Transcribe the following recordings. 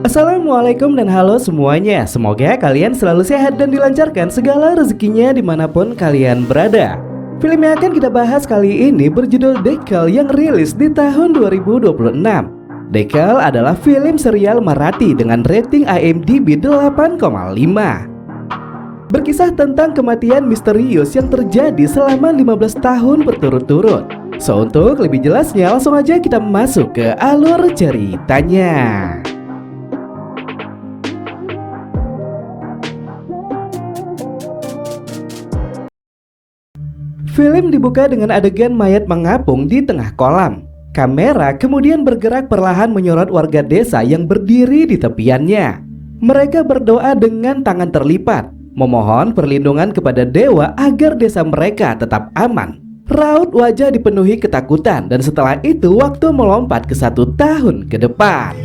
Assalamualaikum dan halo semuanya. Semoga kalian selalu sehat dan dilancarkan segala rezekinya dimanapun kalian berada. Film yang akan kita bahas kali ini berjudul Dekal yang rilis di tahun 2026. Dekal adalah film serial Marathi dengan rating IMDb 8,5. Berkisah tentang kematian misterius yang terjadi selama 15 tahun berturut-turut. So, untuk lebih jelasnya langsung aja kita masuk ke alur ceritanya. Film dibuka dengan adegan mayat mengapung di tengah kolam. Kamera kemudian bergerak perlahan menyorot warga desa yang berdiri di tepiannya. Mereka berdoa dengan tangan terlipat, memohon perlindungan kepada dewa agar desa mereka tetap aman. Raut wajah dipenuhi ketakutan dan setelah itu waktu melompat ke 1 tahun ke depan.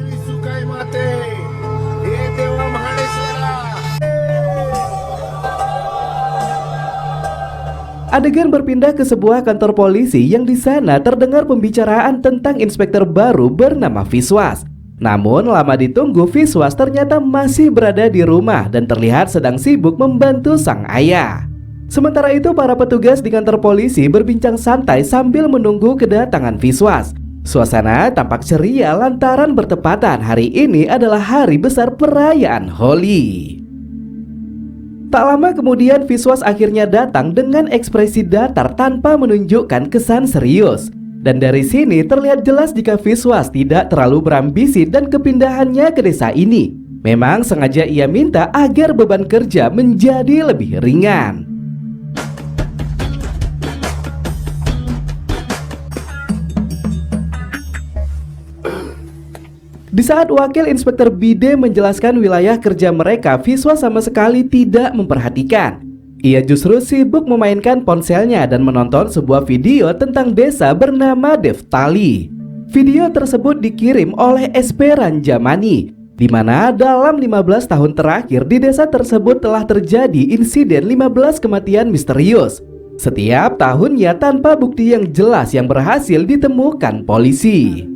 Adegan berpindah ke sebuah kantor polisi yang di sana terdengar pembicaraan tentang inspektur baru bernama Viswas. Namun lama ditunggu, Viswas ternyata masih berada di rumah dan terlihat sedang sibuk membantu sang ayah. Sementara itu para petugas di kantor polisi berbincang santai sambil menunggu kedatangan Viswas. Suasana tampak ceria lantaran bertepatan hari ini adalah hari besar perayaan Holi. Tak lama kemudian Viswas akhirnya datang dengan ekspresi datar tanpa menunjukkan kesan serius. Dan dari sini terlihat jelas jika Viswas tidak terlalu berambisi dan kepindahannya ke desa ini memang sengaja ia minta agar beban kerja menjadi lebih ringan. Di saat Wakil Inspektur Bide menjelaskan wilayah kerja mereka, Viswas sama sekali tidak memperhatikan. Ia justru sibuk memainkan ponselnya dan menonton sebuah video tentang desa bernama Deftali. Video tersebut dikirim oleh SP Ranjamani, di mana dalam 15 tahun terakhir di desa tersebut telah terjadi insiden 15 kematian misterius. Setiap tahunnya tanpa bukti yang jelas yang berhasil ditemukan polisi.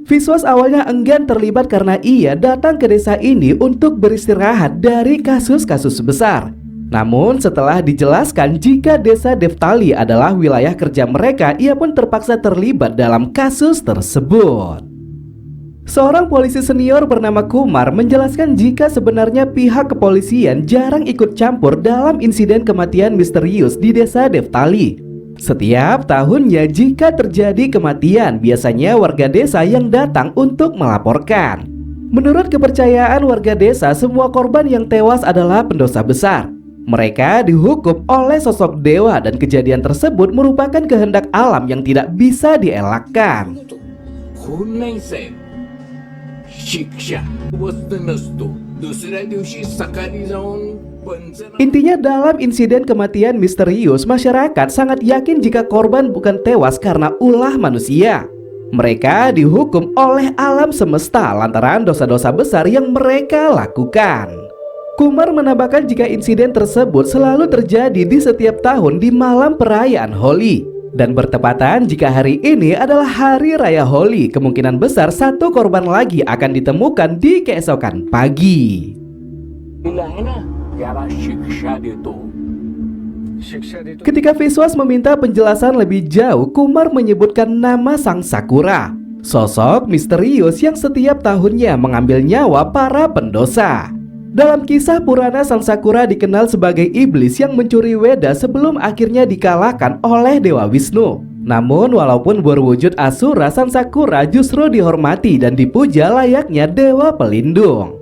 Viswas awalnya enggan terlibat karena ia datang ke desa ini untuk beristirahat dari kasus-kasus besar. Namun setelah dijelaskan jika desa Deftali adalah wilayah kerja mereka, ia pun terpaksa terlibat dalam kasus tersebut. Seorang polisi senior bernama Kumar menjelaskan jika sebenarnya pihak kepolisian jarang ikut campur dalam insiden kematian misterius di desa Deftali. Setiap tahunnya jika terjadi kematian, biasanya warga desa yang datang untuk melaporkan. Menurut kepercayaan warga desa, semua korban yang tewas adalah pendosa besar. Mereka dihukum oleh sosok dewa dan kejadian tersebut merupakan kehendak alam yang tidak bisa dielakkan. Intinya dalam insiden kematian misterius, masyarakat sangat yakin jika korban bukan tewas karena ulah manusia. Mereka dihukum oleh alam semesta lantaran dosa-dosa besar yang mereka lakukan. Kumar menambahkan jika insiden tersebut selalu terjadi di setiap tahun di malam perayaan Holi. Dan bertepatan jika hari ini adalah hari raya Holi, kemungkinan besar 1 korban lagi akan ditemukan di keesokan pagi. Ketika Viswas meminta penjelasan lebih jauh, Kumar menyebutkan nama Sang Sakura, sosok misterius yang setiap tahunnya mengambil nyawa para pendosa. Dalam kisah Purana, Sang Sakura dikenal sebagai iblis yang mencuri Weda sebelum akhirnya dikalahkan oleh Dewa Wisnu. Namun walaupun berwujud asura, Sang Sakura justru dihormati dan dipuja layaknya dewa pelindung.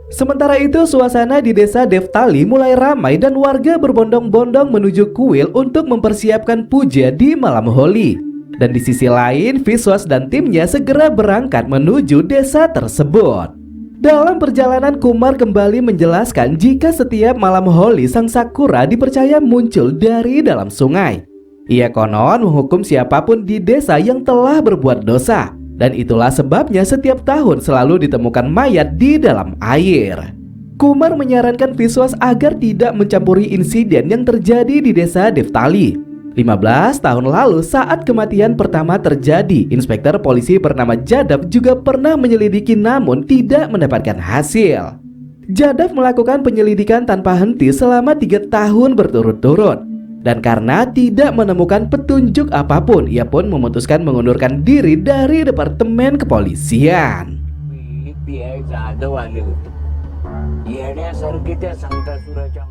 Sementara itu suasana di desa Deftali mulai ramai dan warga berbondong-bondong menuju kuil untuk mempersiapkan puja di malam Holi. Dan di sisi lain, Viswas dan timnya segera berangkat menuju desa tersebut. Dalam perjalanan, Kumar kembali menjelaskan jika setiap malam Holi Sang Sakura dipercaya muncul dari dalam sungai. Ia konon menghukum siapapun di desa yang telah berbuat dosa. Dan itulah sebabnya setiap tahun selalu ditemukan mayat di dalam air. Kumar menyarankan Viswas agar tidak mencampuri insiden yang terjadi di desa Deftali. 15 tahun lalu saat kematian pertama terjadi, inspektur polisi bernama Jadav juga pernah menyelidiki namun tidak mendapatkan hasil. Jadav melakukan penyelidikan tanpa henti selama 3 tahun berturut-turut. Dan karena tidak menemukan petunjuk apapun, ia pun memutuskan mengundurkan diri dari Departemen Kepolisian.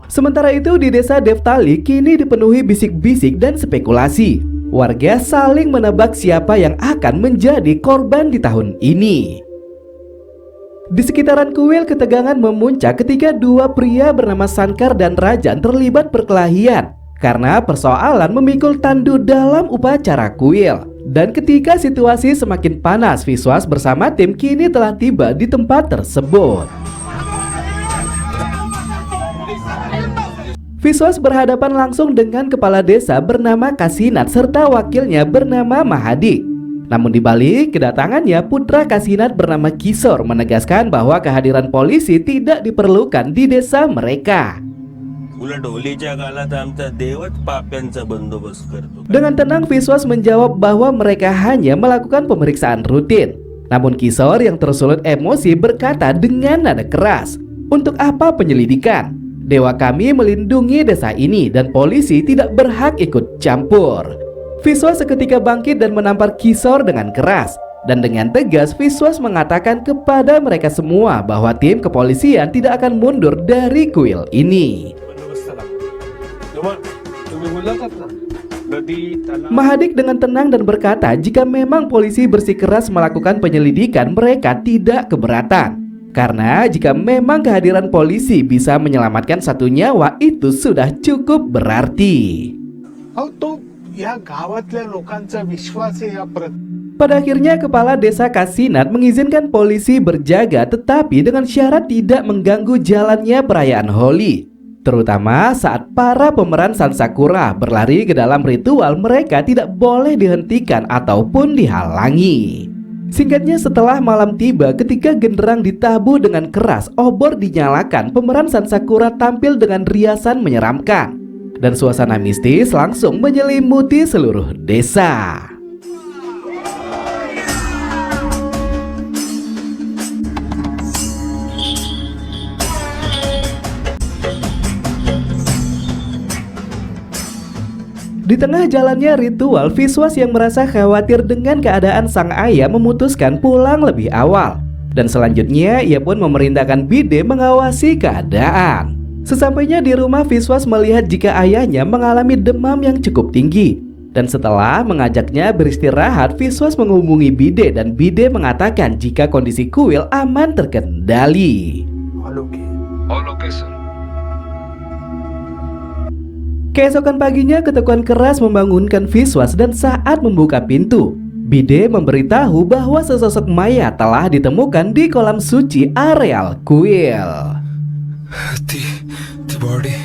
Sementara itu di desa Deftali kini dipenuhi bisik-bisik dan spekulasi. Warga saling menebak siapa yang akan menjadi korban di tahun ini. Di sekitaran kuil ketegangan memuncak ketika 2 pria bernama Sankar dan Rajan terlibat perkelahian karena persoalan memikul tandu dalam upacara kuil. Dan ketika situasi semakin panas, Viswas bersama tim kini telah tiba di tempat tersebut. Viswas berhadapan langsung dengan kepala desa bernama Kasinat serta wakilnya bernama Mahadi. Namun di balik kedatangannya, putra Kasinat bernama Kisor menegaskan bahwa kehadiran polisi tidak diperlukan di desa mereka. Dengan tenang Viswas menjawab bahwa mereka hanya melakukan pemeriksaan rutin. Namun Kisor yang tersulut emosi berkata dengan nada keras, "Untuk apa penyelidikan? Dewa kami melindungi desa ini dan polisi tidak berhak ikut campur." Viswas seketika bangkit dan menampar Kisor dengan keras. Dan dengan tegas Viswas mengatakan kepada mereka semua bahwa tim kepolisian tidak akan mundur dari kuil ini. Mahadik dengan tenang dan berkata jika memang polisi bersikeras melakukan penyelidikan mereka tidak keberatan. Karena jika memang kehadiran polisi bisa menyelamatkan 1 nyawa itu sudah cukup berarti. Pada akhirnya kepala desa Kasinat mengizinkan polisi berjaga tetapi dengan syarat tidak mengganggu jalannya perayaan Holi. Terutama saat para pemeran Sansakura berlari ke dalam ritual, mereka tidak boleh dihentikan ataupun dihalangi. Singkatnya setelah malam tiba ketika genderang ditabuh dengan keras, obor dinyalakan, pemeran Sansakura tampil dengan riasan menyeramkan. Dan suasana mistis langsung menyelimuti seluruh desa. Di tengah jalannya ritual, Viswas yang merasa khawatir dengan keadaan sang ayah memutuskan pulang lebih awal. Dan selanjutnya ia pun memerintahkan Bide mengawasi keadaan. Sesampainya di rumah, Viswas melihat jika ayahnya mengalami demam yang cukup tinggi. Dan setelah mengajaknya beristirahat, Viswas menghubungi Bide dan Bide mengatakan jika kondisi kuil aman terkendali. Keesokan paginya ketukan keras membangunkan Viswas dan saat membuka pintu, Bide memberitahu bahwa sesosok mayat telah ditemukan di kolam suci areal kuil. The body.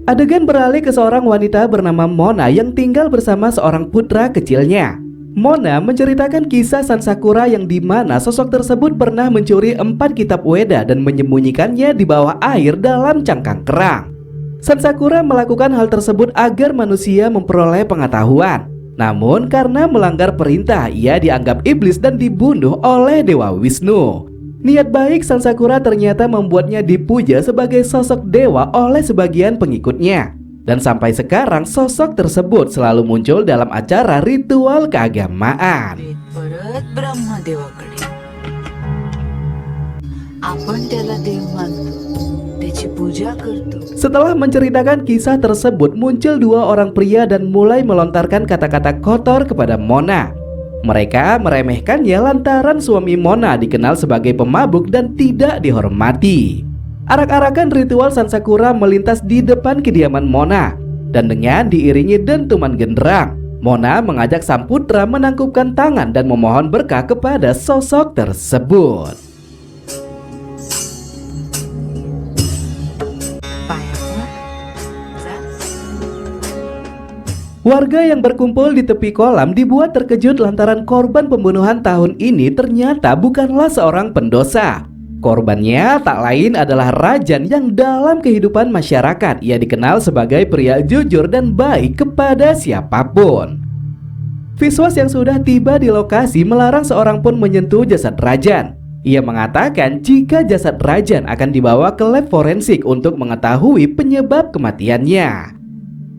Adegan beralih ke seorang wanita bernama Mona yang tinggal bersama seorang putra kecilnya. Mona menceritakan kisah Sansakura yang dimana sosok tersebut pernah mencuri 4 kitab Weda dan menyembunyikannya di bawah air dalam cangkang kerang. Sansakura melakukan hal tersebut agar manusia memperoleh pengetahuan. Namun karena melanggar perintah, ia dianggap iblis dan dibunuh oleh Dewa Wisnu. Niat baik Sansakura ternyata membuatnya dipuja sebagai sosok dewa oleh sebagian pengikutnya. Dan sampai sekarang sosok tersebut selalu muncul dalam acara ritual keagamaan. Setelah menceritakan kisah tersebut, muncul 2 orang pria dan mulai melontarkan kata-kata kotor kepada Mona. Mereka meremehkannya lantaran suami Mona dikenal sebagai pemabuk dan tidak dihormati. Arak-arakan ritual Sansakura melintas di depan kediaman Mona. Dan dengan diiringi dentuman genderang, Mona mengajak sang putra menangkupkan tangan dan memohon berkah kepada sosok tersebut. Warga yang berkumpul di tepi kolam dibuat terkejut lantaran korban pembunuhan tahun ini ternyata bukanlah seorang pendosa. Korbannya tak lain adalah Rajan yang dalam kehidupan masyarakat ia dikenal sebagai pria jujur dan baik kepada siapapun. Viswas yang sudah tiba di lokasi melarang seorang pun menyentuh jasad Rajan. Ia mengatakan jika jasad Rajan akan dibawa ke lab forensik untuk mengetahui penyebab kematiannya.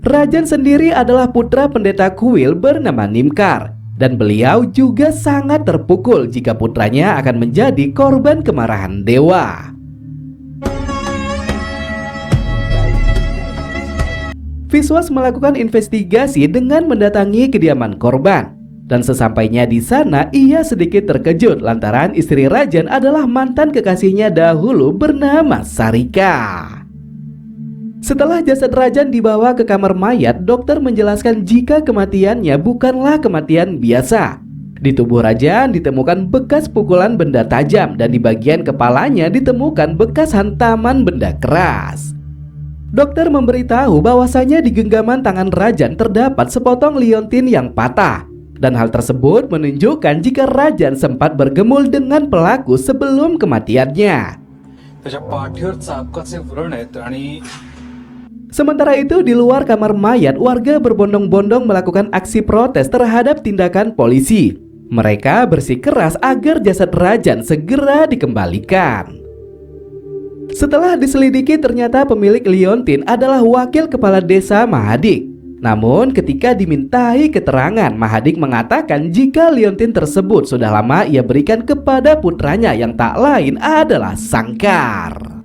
Rajan sendiri adalah putra pendeta kuil bernama Nimkar. Dan beliau juga sangat terpukul jika putranya akan menjadi korban kemarahan dewa. Viswas melakukan investigasi dengan mendatangi kediaman korban. Dan sesampainya di sana, ia sedikit terkejut lantaran istri Rajan adalah mantan kekasihnya dahulu bernama Sarika. Setelah jasad Rajan dibawa ke kamar mayat, dokter menjelaskan jika kematiannya bukanlah kematian biasa. Di tubuh Rajan ditemukan bekas pukulan benda tajam dan di bagian kepalanya ditemukan bekas hantaman benda keras. Dokter memberitahu bahwasanya di genggaman tangan Rajan terdapat sepotong liontin yang patah. Dan hal tersebut menunjukkan jika Rajan sempat bergemul dengan pelaku sebelum kematiannya. Sementara itu di luar kamar mayat, warga berbondong-bondong melakukan aksi protes terhadap tindakan polisi. Mereka bersikeras agar jasad Rajan segera dikembalikan. Setelah diselidiki ternyata pemilik liontin adalah wakil kepala desa Mahadik. Namun ketika dimintai keterangan, Mahadik mengatakan jika liontin tersebut sudah lama ia berikan kepada putranya yang tak lain adalah Sangkar.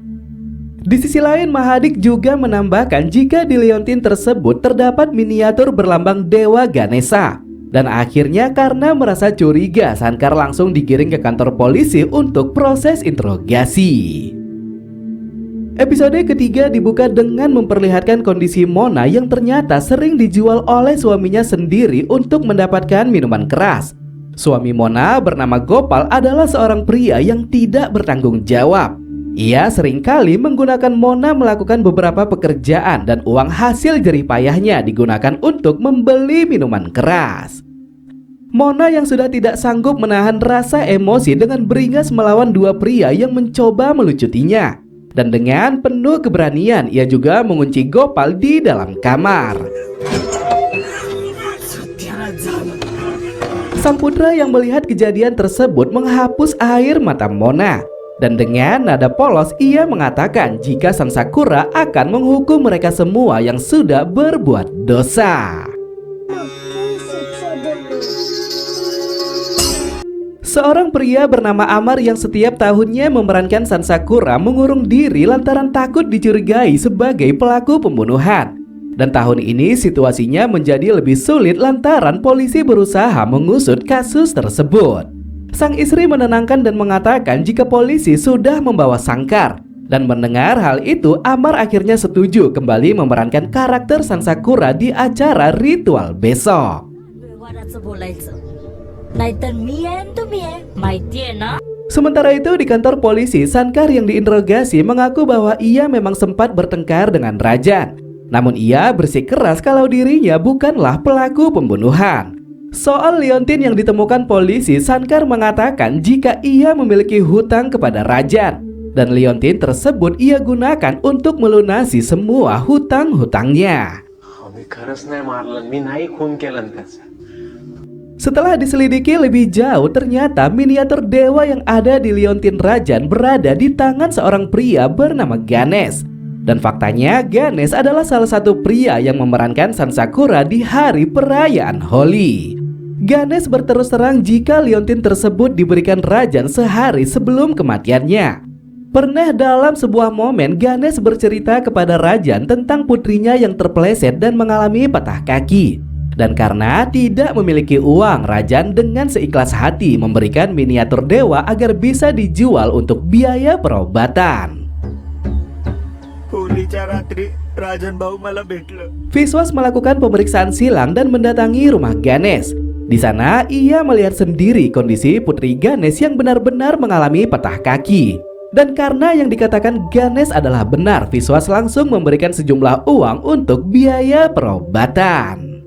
Di sisi lain, Mahadik juga menambahkan jika di liontin tersebut terdapat miniatur berlambang Dewa Ganesha. Dan akhirnya karena merasa curiga, Sangkar langsung digiring ke kantor polisi untuk proses interogasi. Episode ketiga dibuka dengan memperlihatkan kondisi Mona yang ternyata sering dijual oleh suaminya sendiri untuk mendapatkan minuman keras. Suami Mona bernama Gopal adalah seorang pria yang tidak bertanggung jawab. Ia seringkali menggunakan Mona melakukan beberapa pekerjaan dan uang hasil jerih payahnya digunakan untuk membeli minuman keras. Mona yang sudah tidak sanggup menahan rasa emosi dengan beringas melawan dua pria yang mencoba melucutinya. Dan dengan penuh keberanian ia juga mengunci Gopal di dalam kamar. Sang putra yang melihat kejadian tersebut menghapus air mata Mona. Dan dengan nada polos ia mengatakan jika Sang Sakura akan menghukum mereka semua yang sudah berbuat dosa. Seorang pria bernama Amar yang setiap tahunnya memerankan San Sakura mengurung diri lantaran takut dicurigai sebagai pelaku pembunuhan. Dan tahun ini situasinya menjadi lebih sulit lantaran polisi berusaha mengusut kasus tersebut. Sang istri menenangkan dan mengatakan jika polisi sudah membawa Sangkar. Dan mendengar hal itu, Amar akhirnya setuju kembali memerankan karakter San Sakura di acara ritual besok. Sementara itu di kantor polisi, Sangkar yang diinterogasi mengaku bahwa ia memang sempat bertengkar dengan Rajan. Namun ia bersikeras kalau dirinya bukanlah pelaku pembunuhan. Soal liontin yang ditemukan polisi, Sangkar mengatakan jika ia memiliki hutang kepada Rajan. Dan liontin tersebut ia gunakan untuk melunasi semua hutang-hutangnya. Setelah diselidiki lebih jauh, ternyata miniatur dewa yang ada di liontin Rajan berada di tangan seorang pria bernama Ganesh. Dan faktanya Ganesh adalah salah satu pria yang memerankan San Sakura di hari perayaan Holi. Ganesh berterus terang jika liontin tersebut diberikan Rajan sehari sebelum kematiannya. Pernah dalam sebuah momen Ganesh bercerita kepada Rajan tentang putrinya yang terpeleset dan mengalami patah kaki. Dan karena tidak memiliki uang, Rajan dengan seikhlas hati memberikan miniatur dewa agar bisa dijual untuk biaya perobatan. Viswas melakukan pemeriksaan silang dan mendatangi rumah Ganesh. Di sana ia melihat sendiri kondisi putri Ganesh yang benar-benar mengalami patah kaki. Dan karena yang dikatakan Ganesh adalah benar, Viswas langsung memberikan sejumlah uang untuk biaya perobatan.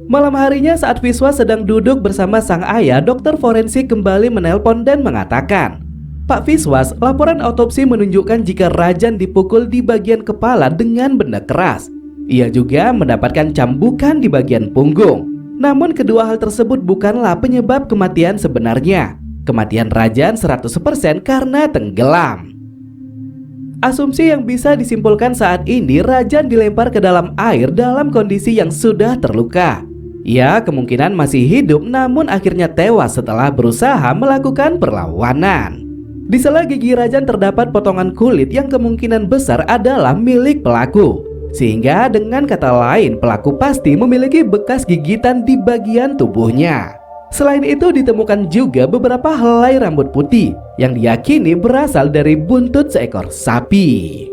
Malam harinya saat Viswas sedang duduk bersama sang ayah, dokter forensik kembali menelpon dan mengatakan Pak Viswas, laporan otopsi menunjukkan jika Rajan dipukul di bagian kepala dengan benda keras. Ia juga mendapatkan cambukan di bagian punggung. Namun kedua hal tersebut bukanlah penyebab kematian sebenarnya. Kematian Rajan 100% karena tenggelam. Asumsi yang bisa disimpulkan saat ini, Rajan dilempar ke dalam air dalam kondisi yang sudah terluka. Ia kemungkinan masih hidup namun akhirnya tewas setelah berusaha melakukan perlawanan. Di sela gigi Rajan terdapat potongan kulit yang kemungkinan besar adalah milik pelaku. Sehingga dengan kata lain, pelaku pasti memiliki bekas gigitan di bagian tubuhnya. Selain itu ditemukan juga beberapa helai rambut putih yang diyakini berasal dari buntut seekor sapi.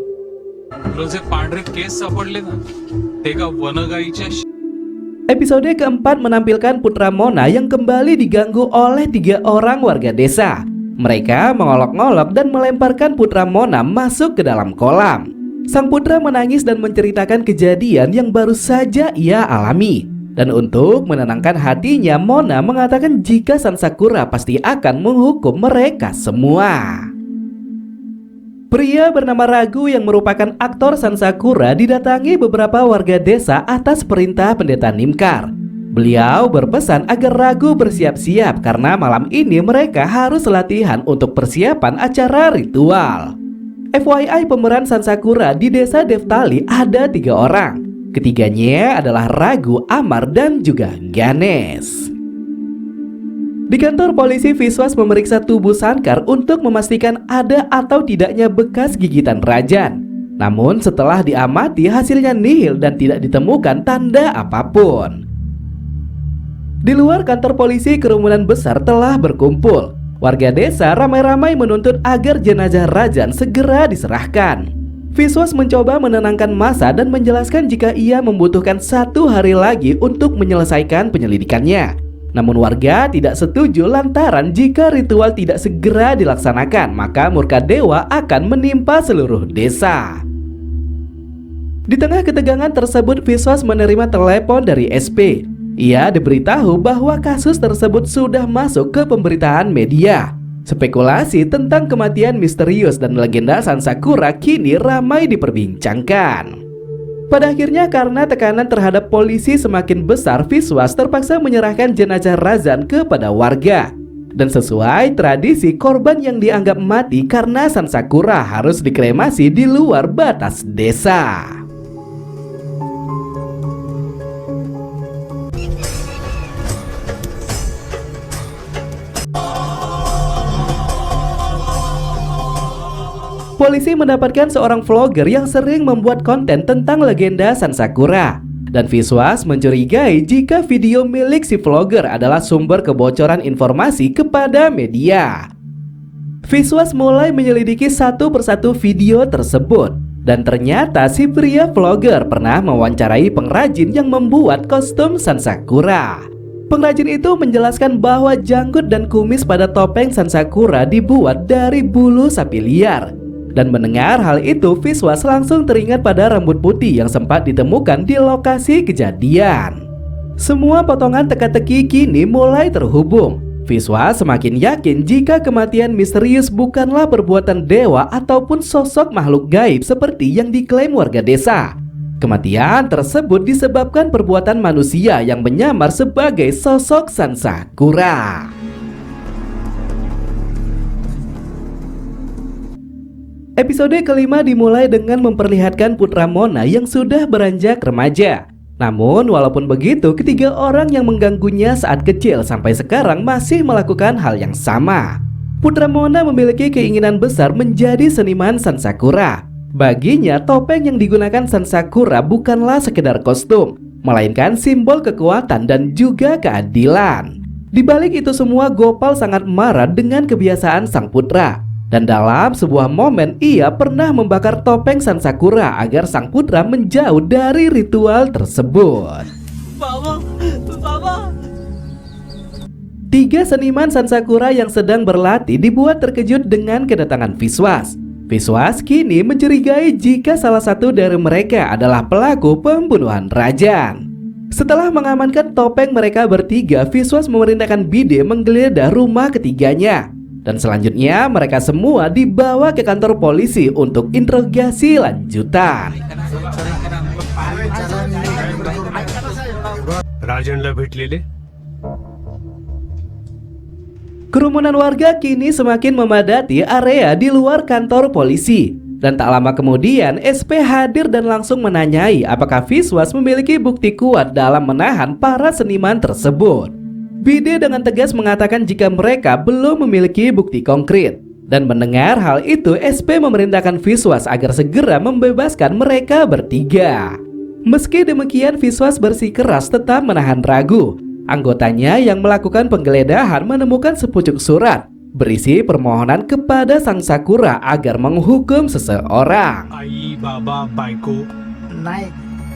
Episode keempat menampilkan Putra Mona yang kembali diganggu oleh 3 orang warga desa. Mereka mengolok-ngolok dan melemparkan Putra Mona masuk ke dalam kolam. Sang putra menangis dan menceritakan kejadian yang baru saja ia alami. Dan untuk menenangkan hatinya, Mona mengatakan jika Sansakura pasti akan menghukum mereka semua. Pria bernama Ragu yang merupakan aktor Sansakura didatangi beberapa warga desa atas perintah pendeta Nimkar. Beliau berpesan agar Ragu bersiap-siap karena malam ini mereka harus latihan untuk persiapan acara ritual. FYI, pemeran Sansakura di desa Deftali ada 3 orang. Ketiganya adalah Ragu, Amar, dan juga Ganesh. Di kantor polisi, Viswas memeriksa tubuh Sankar untuk memastikan ada atau tidaknya bekas gigitan Rajan. Namun setelah diamati hasilnya nihil dan tidak ditemukan tanda apapun. Di luar kantor polisi, kerumunan besar telah berkumpul. Warga desa ramai-ramai menuntut agar jenazah Rajan segera diserahkan. Viswas mencoba menenangkan massa dan menjelaskan jika ia membutuhkan 1 hari lagi untuk menyelesaikan penyelidikannya. Namun warga tidak setuju lantaran jika ritual tidak segera dilaksanakan, maka murka dewa akan menimpa seluruh desa. Di tengah ketegangan tersebut, Viswas menerima telepon dari SP. Ia diberitahu bahwa kasus tersebut sudah masuk ke pemberitaan media. Spekulasi tentang kematian misterius dan legenda Sansakura kini ramai diperbincangkan. Pada akhirnya karena tekanan terhadap polisi semakin besar, Viswas terpaksa menyerahkan jenazah Razan kepada warga. Dan sesuai tradisi, korban yang dianggap mati karena Sansakura harus dikremasi di luar batas desa. Polisi mendapatkan seorang vlogger yang sering membuat konten tentang legenda Sansakura. Dan Viswas mencurigai jika video milik si vlogger adalah sumber kebocoran informasi kepada media. Viswas mulai menyelidiki satu persatu video tersebut. Dan ternyata si pria vlogger pernah mewawancarai pengrajin yang membuat kostum Sansakura. Pengrajin itu menjelaskan bahwa janggut dan kumis pada topeng Sansakura dibuat dari bulu sapi liar. Dan mendengar hal itu, Viswas langsung teringat pada rambut putih yang sempat ditemukan di lokasi kejadian. Semua potongan teka-teki kini mulai terhubung. Viswas semakin yakin jika kematian misterius bukanlah perbuatan dewa ataupun sosok makhluk gaib seperti yang diklaim warga desa. Kematian tersebut disebabkan perbuatan manusia yang menyamar sebagai sosok Sansakura. Episode kelima dimulai dengan memperlihatkan Putra Mona yang sudah beranjak remaja. Namun walaupun begitu, ketiga orang yang mengganggunya saat kecil sampai sekarang masih melakukan hal yang sama. Putra Mona memiliki keinginan besar menjadi seniman Sansakura. Baginya, topeng yang digunakan Sansakura bukanlah sekedar kostum, melainkan simbol kekuatan dan juga keadilan. Di balik itu semua, Gopal sangat marah dengan kebiasaan sang putra. Dan dalam sebuah momen ia pernah membakar topeng Sansakura agar sang putra menjauh dari ritual tersebut. Baba. 3 seniman Sansakura yang sedang berlatih dibuat terkejut dengan kedatangan Viswas. Viswas kini mencurigai jika salah satu dari mereka adalah pelaku pembunuhan Rajan. Setelah mengamankan topeng mereka bertiga, Viswas memerintahkan Bide menggeledah rumah ketiganya. Dan selanjutnya mereka semua dibawa ke kantor polisi untuk interogasi lanjutan. राजनला भेटलेले Kerumunan warga kini semakin memadati area di luar kantor polisi. Dan tak lama kemudian SP hadir dan langsung menanyai apakah Viswas memiliki bukti kuat dalam menahan para seniman tersebut. Bide dengan tegas mengatakan jika mereka belum memiliki bukti konkret. Dan mendengar hal itu, SP memerintahkan Viswas agar segera membebaskan mereka bertiga. Meski demikian, Viswas bersikeras tetap menahan Ragu. Anggotanya yang melakukan penggeledahan menemukan sepucuk surat berisi permohonan kepada Sang Sakura agar menghukum seseorang. आई बाबा बायको नाही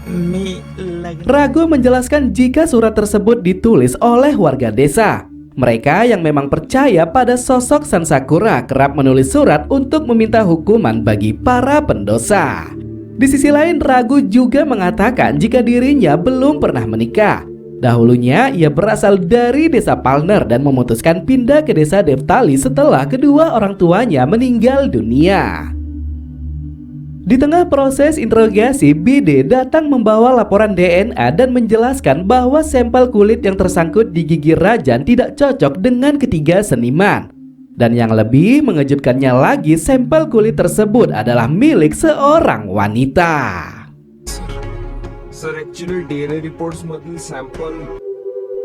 मी लग्न Ragu menjelaskan jika surat tersebut ditulis oleh warga desa. Mereka yang memang percaya pada sosok San Sakura kerap menulis surat untuk meminta hukuman bagi para pendosa. Di sisi lain, Ragu juga mengatakan jika dirinya belum pernah menikah. Dahulunya ia berasal dari desa Palner dan memutuskan pindah ke desa Deftali setelah kedua orang tuanya meninggal dunia. Di tengah proses interogasi, Bide datang membawa laporan DNA dan menjelaskan bahwa sampel kulit yang tersangkut di gigi Rajan tidak cocok dengan ketiga seniman. Dan yang lebih mengejutkannya lagi, sampel kulit tersebut adalah milik seorang wanita. Sir actually DNA reports मधील sample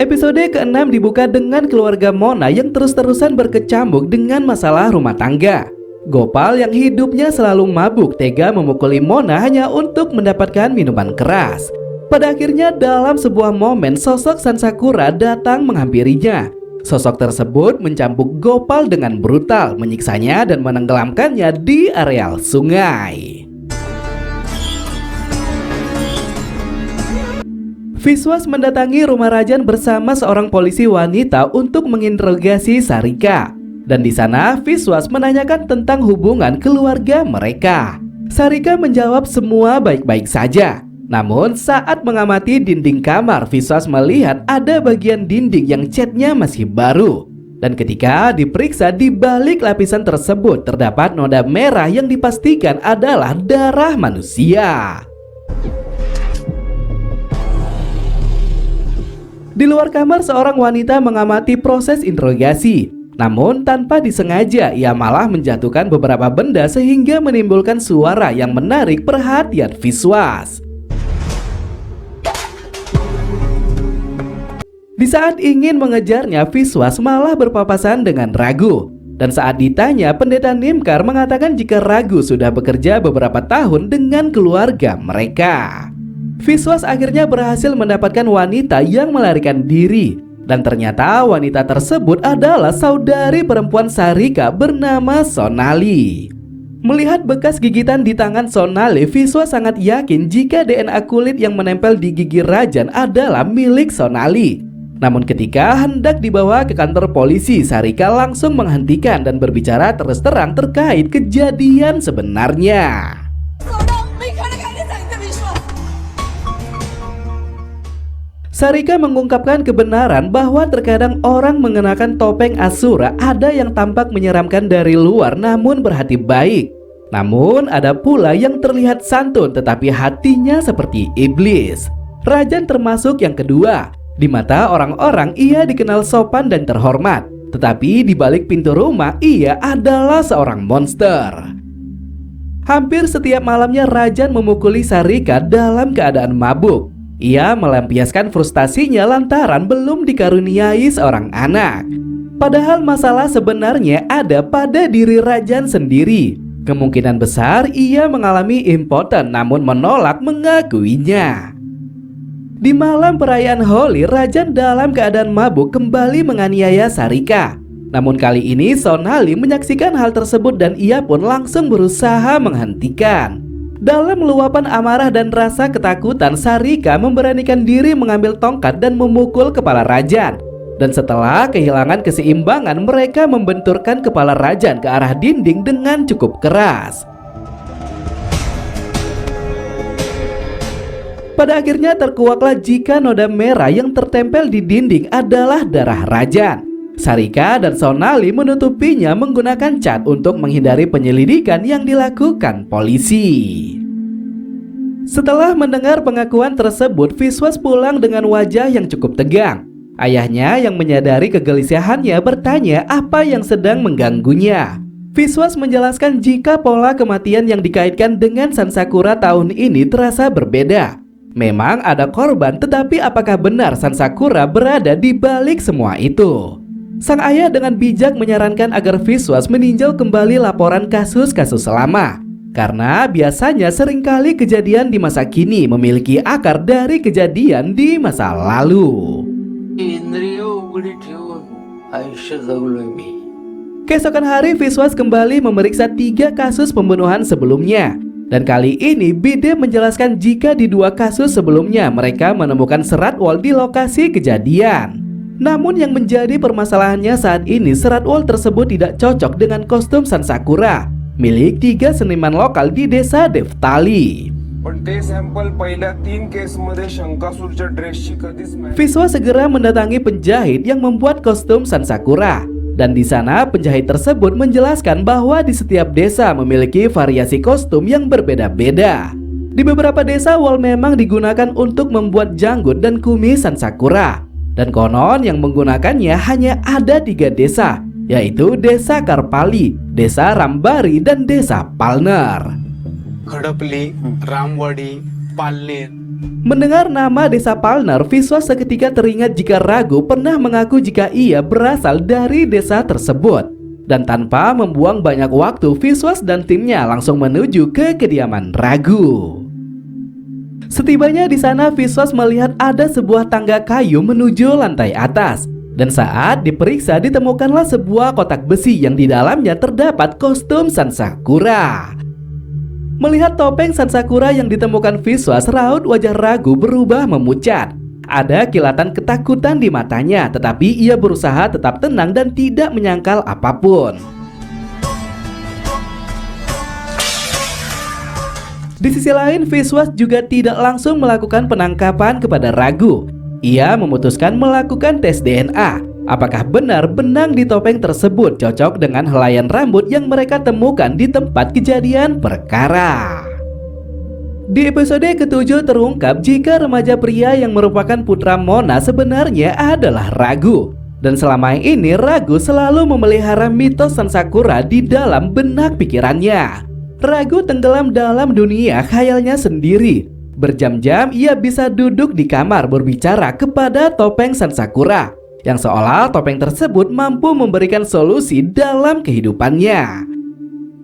Episode ke-6 dibuka dengan keluarga Mona yang terus-terusan berkecamuk dengan masalah rumah tangga. Gopal yang hidupnya selalu mabuk tega memukuli Mona hanya untuk mendapatkan minuman keras. Pada akhirnya dalam sebuah momen sosok San Sakura datang menghampirinya. Sosok tersebut mencambuk Gopal dengan brutal, menyiksanya dan menenggelamkannya di areal sungai. Viswas mendatangi rumah Rajan bersama seorang polisi wanita untuk menginterogasi Sarika. Dan di sana Viswas menanyakan tentang hubungan keluarga mereka. Sarika menjawab semua baik-baik saja. Namun saat mengamati dinding kamar, Viswas melihat ada bagian dinding yang catnya masih baru. Dan ketika diperiksa, di balik lapisan tersebut terdapat noda merah yang dipastikan adalah darah manusia. Di luar kamar, seorang wanita mengamati proses interogasi. Namun tanpa disengaja, ia malah menjatuhkan beberapa benda sehingga menimbulkan suara yang menarik perhatian Viswas. Di saat ingin mengejarnya, Viswas malah berpapasan dengan Ragu. Dan saat ditanya, Pendeta Nimkar mengatakan jika Ragu sudah bekerja beberapa tahun dengan keluarga mereka. Viswas akhirnya berhasil mendapatkan wanita yang melarikan diri. Dan ternyata wanita tersebut adalah saudari perempuan Sarika bernama Sonali. Melihat bekas gigitan di tangan Sonali, Viswas sangat yakin jika DNA kulit yang menempel di gigi Rajan adalah milik Sonali. Namun ketika hendak dibawa ke kantor polisi, Sarika langsung menghentikan dan berbicara terus terang terkait kejadian sebenarnya. Sarika mengungkapkan kebenaran bahwa terkadang orang mengenakan topeng Asura ada yang tampak menyeramkan dari luar namun berhati baik. Namun ada pula yang terlihat santun tetapi hatinya seperti iblis. Rajan termasuk yang kedua. Di mata orang-orang ia dikenal sopan dan terhormat. Tetapi di balik pintu rumah ia adalah seorang monster. Hampir setiap malamnya Rajan memukuli Sarika dalam keadaan mabuk. Ia melampiaskan frustasinya lantaran belum dikaruniai seorang anak. Padahal masalah sebenarnya ada pada diri Rajan sendiri. Kemungkinan besar ia mengalami impoten namun menolak mengakuinya. Di malam perayaan Holi, Rajan dalam keadaan mabuk kembali menganiaya Sarika. Namun kali ini Sonali menyaksikan hal tersebut dan ia pun langsung berusaha menghentikan. Dalam luapan amarah dan rasa ketakutan, Sarika memberanikan diri mengambil tongkat dan memukul kepala Rajan. Dan setelah kehilangan keseimbangan, mereka membenturkan kepala Rajan ke arah dinding dengan cukup keras. Pada akhirnya terkuaklah jika noda merah yang tertempel di dinding adalah darah Rajan. Sarika dan Sonali menutupinya menggunakan cat untuk menghindari penyelidikan yang dilakukan polisi. Setelah mendengar pengakuan tersebut, Viswas pulang dengan wajah yang cukup tegang. Ayahnya yang menyadari kegelisahannya bertanya apa yang sedang mengganggunya. Viswas menjelaskan jika pola kematian yang dikaitkan dengan Sansakura tahun ini terasa berbeda. Memang ada korban, tetapi apakah benar Sansakura berada di balik semua itu? Sang ayah dengan bijak menyarankan agar Viswas meninjau kembali laporan kasus-kasus lama, karena biasanya seringkali kejadian di masa kini memiliki akar dari kejadian di masa lalu. Keesokan hari Viswas kembali memeriksa 3 kasus pembunuhan sebelumnya. Dan kali ini Bide menjelaskan jika di 2 kasus sebelumnya mereka menemukan serat wol di lokasi kejadian. Namun yang menjadi permasalahannya saat ini, serat wol tersebut tidak cocok dengan kostum Sansakura milik 3 seniman lokal di desa Deftali. पण ते सॅम्पल पहिल्या 3 केसमध्ये शंकासूरच्या ड्रेसची कधीच Viswas segera mendatangi penjahit yang membuat kostum Sansakura. Dan di sana penjahit tersebut menjelaskan bahwa di setiap desa memiliki variasi kostum yang berbeda-beda. Di beberapa desa wol memang digunakan untuk membuat janggut dan kumis Sansakura. Dan konon yang menggunakannya hanya ada 3 desa, yaitu Desa Karpali, Desa Rambari, dan Desa Palner. खडपली रामवाडी पालनेर. Mendengar nama Desa Palner, Viswas seketika teringat jika Ragu pernah mengaku jika ia berasal dari desa tersebut. Dan tanpa membuang banyak waktu, Viswas dan timnya langsung menuju ke kediaman Ragu. Setibanya di sana, Viswas melihat ada sebuah tangga kayu menuju lantai atas. Dan saat diperiksa, ditemukanlah sebuah kotak besi yang di dalamnya terdapat kostum Sansakura. Melihat topeng Sansakura yang ditemukan Viswas, raut wajah Ragu berubah memucat. Ada kilatan ketakutan di matanya, tetapi ia berusaha tetap tenang dan tidak menyangkal apapun. Di sisi lain, Viswas juga tidak langsung melakukan penangkapan kepada Ragu. Ia memutuskan melakukan tes DNA. Apakah benar benang di topeng tersebut cocok dengan helaian rambut yang mereka temukan di tempat kejadian perkara. Di episode ke-7 terungkap jika remaja pria yang merupakan putra Mona sebenarnya adalah Ragu. Dan selama ini Ragu selalu memelihara mitos Sansakura di dalam benak pikirannya. Ragu tenggelam dalam dunia khayalnya sendiri. Berjam-jam ia bisa duduk di kamar berbicara kepada topeng Sansakura, yang seolah topeng tersebut mampu memberikan solusi dalam kehidupannya.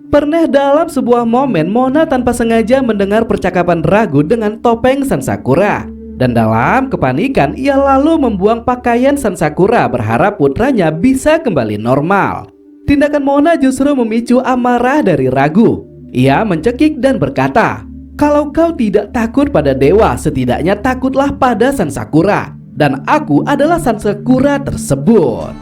Pernah dalam sebuah momen, Mona tanpa sengaja mendengar percakapan Ragu dengan topeng Sansakura. Dan dalam kepanikan, ia lalu membuang pakaian Sansakura berharap putranya bisa kembali normal. Tindakan Mona justru memicu amarah dari Ragu. Ia mencekik dan berkata, "Kalau kau tidak takut pada dewa, setidaknya takutlah pada Sansakura. Dan aku adalah Sansakura tersebut."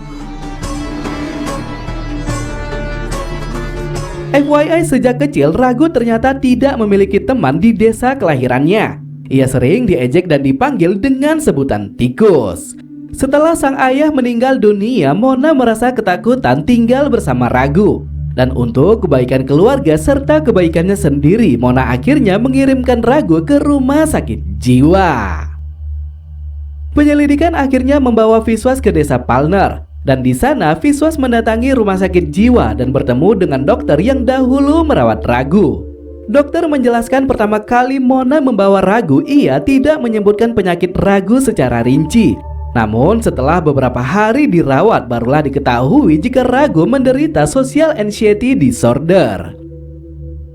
FYI, sejak kecil Ragu ternyata tidak memiliki teman di desa kelahirannya. Ia sering diejek dan dipanggil dengan sebutan tikus. Setelah sang ayah meninggal dunia, Mona merasa ketakutan tinggal bersama Ragu. Dan untuk kebaikan keluarga serta kebaikannya sendiri, Mona akhirnya mengirimkan Ragu ke rumah sakit jiwa. Penyelidikan akhirnya membawa Viswas ke desa Palner. Dan di sana Viswas mendatangi rumah sakit jiwa dan bertemu dengan dokter yang dahulu merawat Ragu. Dokter menjelaskan pertama kali Mona membawa Ragu, ia tidak menyebutkan penyakit Ragu secara rinci. Namun setelah beberapa hari dirawat, barulah diketahui jika Ragu menderita social anxiety disorder.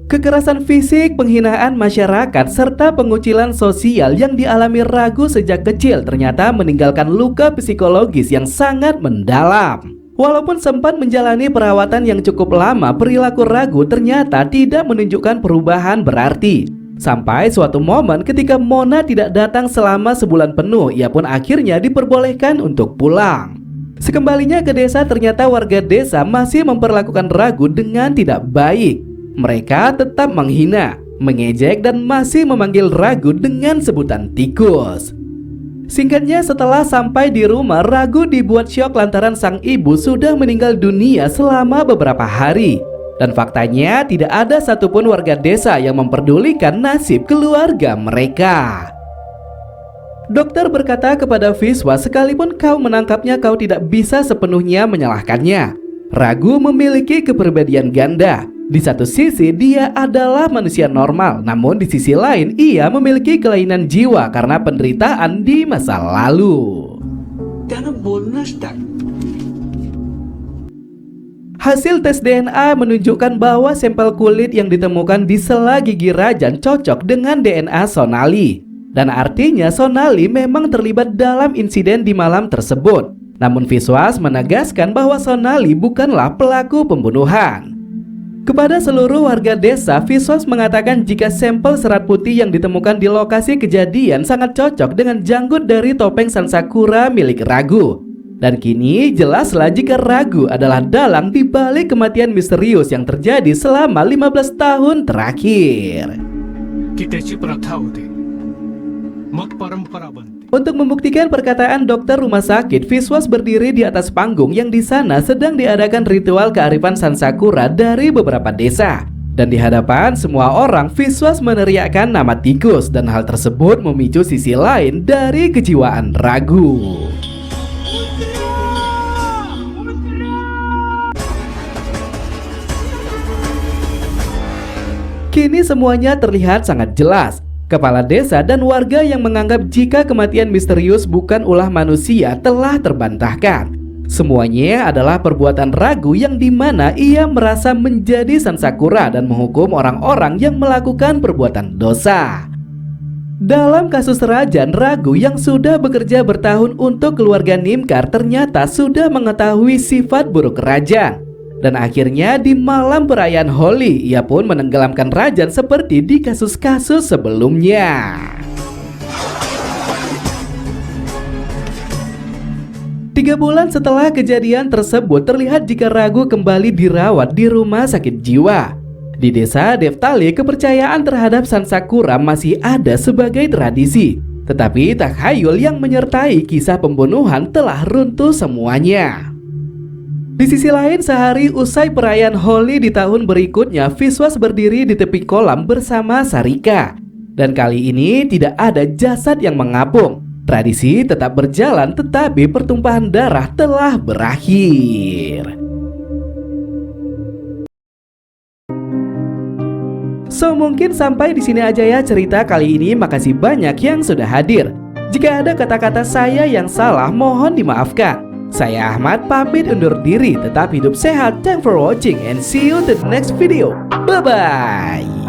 Kekerasan fisik, penghinaan masyarakat, serta pengucilan sosial yang dialami Ragu sejak kecil ternyata meninggalkan luka psikologis yang sangat mendalam. Walaupun sempat menjalani perawatan yang cukup lama, perilaku Ragu ternyata tidak menunjukkan perubahan berarti. Sampai suatu momen ketika Mona tidak datang selama sebulan penuh, ia pun akhirnya diperbolehkan untuk pulang. Sekembalinya ke desa, ternyata warga desa masih memperlakukan Ragu dengan tidak baik. Mereka tetap menghina, mengejek, dan masih memanggil Ragu dengan sebutan tikus. Singkatnya, setelah sampai di rumah, Ragu dibuat syok lantaran sang ibu sudah meninggal dunia selama beberapa hari. Dan faktanya tidak ada satupun warga desa yang memperdulikan nasib keluarga mereka. Dokter berkata kepada Viswa, sekalipun kau menangkapnya, kau tidak bisa sepenuhnya menyalahkannya. Ragu memiliki kepribadian ganda. Di satu sisi dia adalah manusia normal, namun di sisi lain ia memiliki kelainan jiwa karena penderitaan di masa lalu. Hasil tes DNA menunjukkan bahwa sampel kulit yang ditemukan di sela gigi Rajan cocok dengan DNA Sonali. Dan artinya Sonali memang terlibat dalam insiden di malam tersebut. Namun Viswas menegaskan bahwa Sonali bukanlah pelaku pembunuhan. Kepada seluruh warga desa, Viswas mengatakan jika sampel serat putih yang ditemukan di lokasi kejadian sangat cocok dengan janggut dari topeng Sansakura milik Ragu. Dan kini jelaslah jika Ragu adalah dalang di balik kematian misterius yang terjadi selama 15 tahun terakhir. Untuk membuktikan perkataan dokter rumah sakit, Viswas berdiri di atas panggung yang di sana sedang diadakan ritual kearifan Sansakura dari beberapa desa. Dan di hadapan semua orang, Viswas meneriakkan nama tikus, dan hal tersebut memicu sisi lain dari kejiwaan Ragu. Kini semuanya terlihat sangat jelas. Kepala desa dan warga yang menganggap jika kematian misterius bukan ulah manusia telah terbantahkan. Semuanya adalah perbuatan Ragu yang dimana ia merasa menjadi Sansakura dan menghukum orang-orang yang melakukan perbuatan dosa. Dalam kasus Rajan, Ragu yang sudah bekerja bertahun untuk keluarga Nimkar ternyata sudah mengetahui sifat buruk Rajan. Dan akhirnya di malam perayaan Holi, ia pun menenggelamkan Rajan seperti di kasus-kasus sebelumnya. 3 bulan setelah kejadian tersebut, terlihat jika Ragu kembali dirawat di rumah sakit jiwa. Di desa Deftali, kepercayaan terhadap Sansakura masih ada sebagai tradisi. Tetapi takhayul yang menyertai kisah pembunuhan telah runtuh semuanya. Di sisi lain, sehari usai perayaan Holi di tahun berikutnya, Viswas berdiri di tepi kolam bersama Sarika. Dan kali ini tidak ada jasad yang mengapung. Tradisi tetap berjalan, tetapi pertumpahan darah telah berakhir. So, mungkin sampai di sini aja ya cerita kali ini. Makasih banyak yang sudah hadir. Jika ada kata-kata saya yang salah, mohon dimaafkan. Saya Ahmad pamit undur diri, tetap hidup sehat. Thanks for watching and see you in the next video. Bye bye.